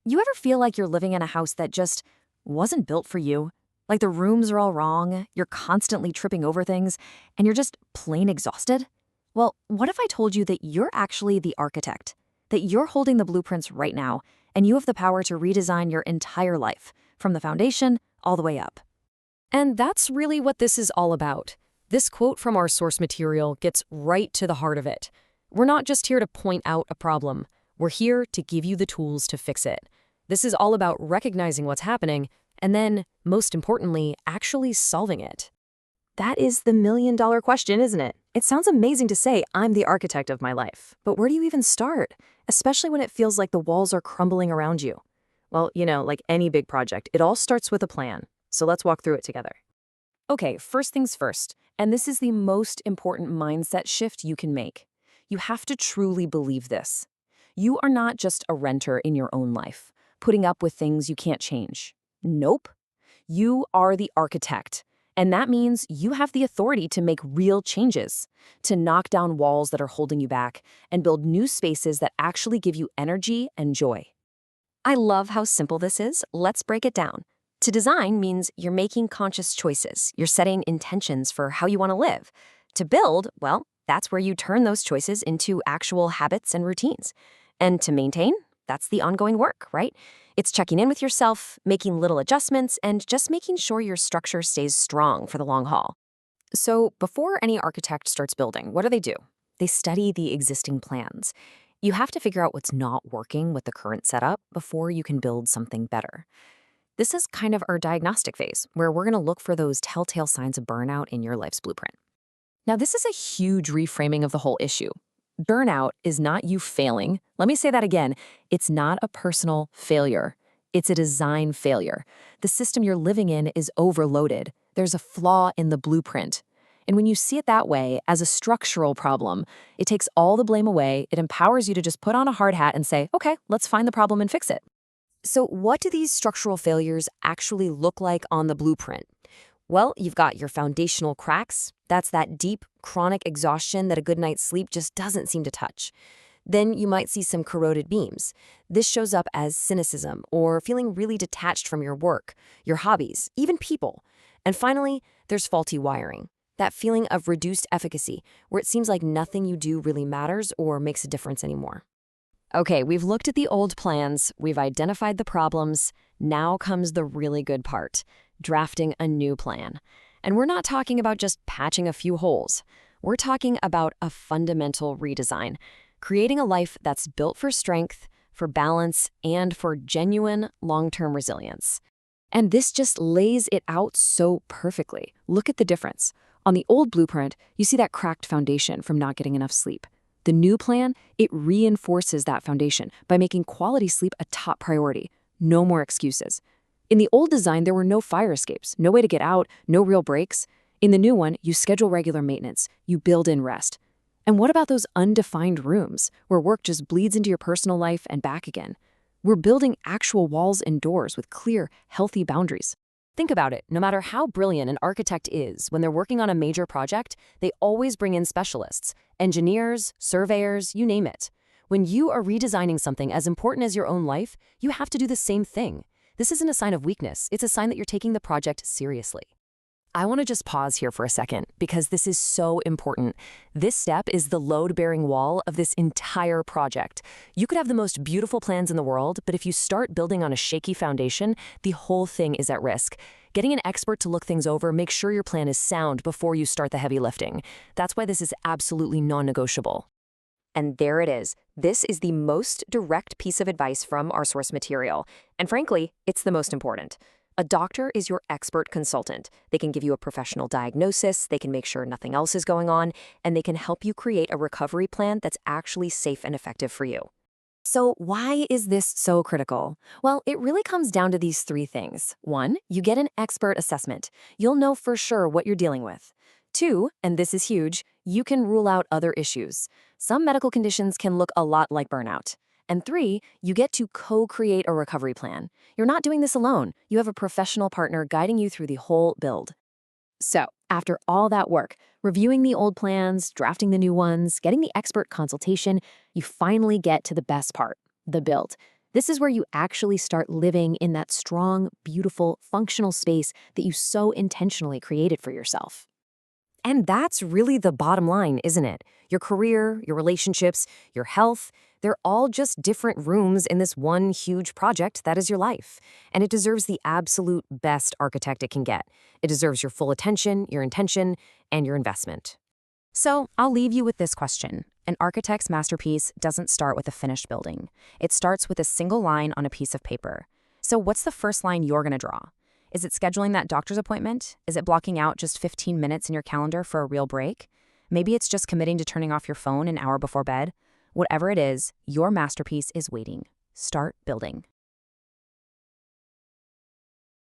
You ever feel like you're living in a house that just wasn't built for you? Like the rooms are all wrong, you're constantly tripping over things, and you're just plain exhausted? Well, what if I told you that you're actually the architect? That you're holding the blueprints right now, and you have the power to redesign your entire life, from the foundation all the way up. And that's really what this is all about. This quote from our source material gets right to the heart of it. We're not just here to point out a problem. We're here to give you the tools to fix it. This is all about recognizing what's happening and then, most importantly, actually solving it. That is the million-dollar question, isn't it? It sounds amazing to say, I'm the architect of my life. But where do you even start? Especially when it feels like the walls are crumbling around you. Well, like any big project, it all starts with a plan. So let's walk through it together. Okay, first things first, and this is the most important mindset shift you can make. You have to truly believe this. You are not just a renter in your own life, putting up with things you can't change. Nope. You are the architect, and that means you have the authority to make real changes, to knock down walls that are holding you back, and build new spaces that actually give you energy and joy. I love how simple this is. Let's break it down. To design means you're making conscious choices. You're setting intentions for how you want to live. To build, well, that's where you turn those choices into actual habits and routines. And to maintain, that's the ongoing work, right? It's checking in with yourself, making little adjustments, and just making sure your structure stays strong for the long haul. So before any architect starts building, what do? They study the existing plans. You have to figure out what's not working with the current setup before you can build something better. This is kind of our diagnostic phase, where we're going to look for those telltale signs of burnout in your life's blueprint. Now, this is a huge reframing of the whole issue. Burnout is not you failing. Let me say that again. It's not a personal failure. It's a design failure. The system you're living in is overloaded. There's a flaw in the blueprint. And when you see it that way, as a structural problem, it takes all the blame away. It empowers you to just put on a hard hat and say, okay, let's find the problem and fix it. So what do these structural failures actually look like on the blueprint? Well, you've got your foundational cracks. That's that deep, chronic exhaustion that a good night's sleep just doesn't seem to touch. Then you might see some corroded beams. This shows up as cynicism or feeling really detached from your work, your hobbies, even people. And finally, there's faulty wiring. That feeling of reduced efficacy, where it seems like nothing you do really matters or makes a difference anymore. Okay, we've looked at the old plans, we've identified the problems. Now comes the really good part, drafting a new plan. And we're not talking about just patching a few holes. We're talking about a fundamental redesign, creating a life that's built for strength, for balance, and for genuine long-term resilience. And this just lays it out so perfectly. Look at the difference. On the old blueprint, you see that cracked foundation from not getting enough sleep. The new plan, it reinforces that foundation by making quality sleep a top priority. No more excuses. In the old design, there were no fire escapes, no way to get out, no real breaks. In the new one, you schedule regular maintenance, you build in rest. And what about those undefined rooms, where work just bleeds into your personal life and back again? We're building actual walls and doors with clear, healthy boundaries. Think about it. No matter how brilliant an architect is, when they're working on a major project, they always bring in specialists, engineers, surveyors, you name it. When you are redesigning something as important as your own life, you have to do the same thing. This isn't a sign of weakness. It's a sign that you're taking the project seriously. I want to just pause here for a second because this is so important. This step is the load-bearing wall of this entire project. You could have the most beautiful plans in the world, but if you start building on a shaky foundation, the whole thing is at risk. Getting an expert to look things over, make sure your plan is sound before you start the heavy lifting. That's why this is absolutely non-negotiable. And there it is. This is the most direct piece of advice from our source material. And frankly, it's the most important. A doctor is your expert consultant. They can give you a professional diagnosis, they can make sure nothing else is going on, and they can help you create a recovery plan that's actually safe and effective for you. So why is this so critical? Well, it really comes down to these three things. 1, you get an expert assessment. You'll know for sure what you're dealing with. 2, and this is huge, you can rule out other issues. Some medical conditions can look a lot like burnout. And 3, you get to co-create a recovery plan. You're not doing this alone. You have a professional partner guiding you through the whole build. So, after all that work, reviewing the old plans, drafting the new ones, getting the expert consultation, you finally get to the best part, the build. This is where you actually start living in that strong, beautiful, functional space that you so intentionally created for yourself. And that's really the bottom line, isn't it? Your career, your relationships, your health, they're all just different rooms in this one huge project that is your life. And it deserves the absolute best architect it can get. It deserves your full attention, your intention, and your investment. So I'll leave you with this question. An architect's masterpiece doesn't start with a finished building. It starts with a single line on a piece of paper. So what's the first line you're going to draw? Is it scheduling that doctor's appointment? Is it blocking out just 15 minutes in your calendar for a real break? Maybe it's just committing to turning off your phone an hour before bed. Whatever it is, your masterpiece is waiting. Start building.